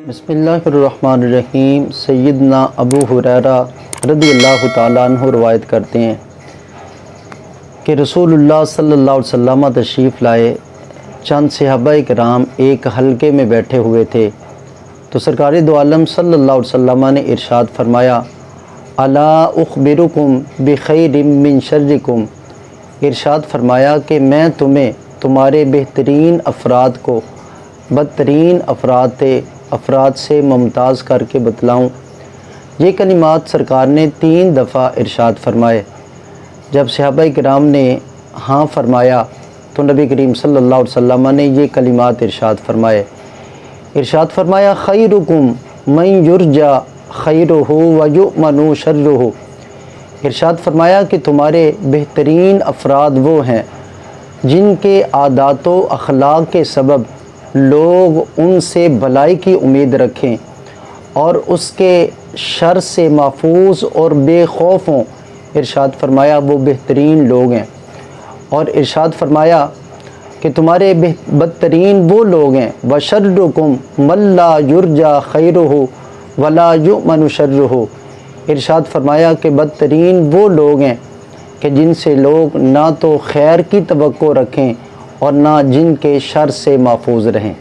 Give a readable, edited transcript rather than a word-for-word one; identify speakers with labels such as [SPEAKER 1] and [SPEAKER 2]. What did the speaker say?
[SPEAKER 1] بسم اللہ الرحمن الرحیم۔ سیدنا ابو ہریرہ رضی اللہ تعالیٰ عنہ روایت کرتے ہیں کہ رسول اللہ صلی اللہ علیہ وسلم تشریف لائے۔ چند صحابہ کرام ایک حلقے میں بیٹھے ہوئے تھے تو سرکار دو عالم صلی اللہ علیہ وسلم نے ارشاد فرمایا، الا اخبرکم بخیر من شرکم، ارشاد فرمایا کہ میں تمہیں تمہارے بہترین افراد کو بدترین افراد سے ممتاز کر کے بتلاؤں۔ یہ کلمات سرکار نے 3 دفعہ ارشاد فرمائے۔ جب صحابہ کرام نے ہاں فرمایا تو نبی کریم صلی اللہ علیہ وسلم نے یہ کلمات ارشاد فرمایا خیرکم من یرجا خیرہ ویؤمن شرہ، ارشاد فرمایا کہ تمہارے بہترین افراد وہ ہیں جن کے عادات و اخلاق کے سبب لوگ ان سے بھلائی کی امید رکھیں اور اس کے شر سے محفوظ اور بے خوف ہوں۔ ارشاد فرمایا وہ بہترین لوگ ہیں، اور ارشاد فرمایا کہ تمہارے بدترین وہ لوگ ہیں وشرکم من لا یرجا خیرہ ولا یؤمن شرہ، ارشاد فرمایا کہ بدترین وہ لوگ ہیں کہ جن سے لوگ نہ تو خیر کی توقع رکھیں اور نہ جن کے شر سے محفوظ رہیں۔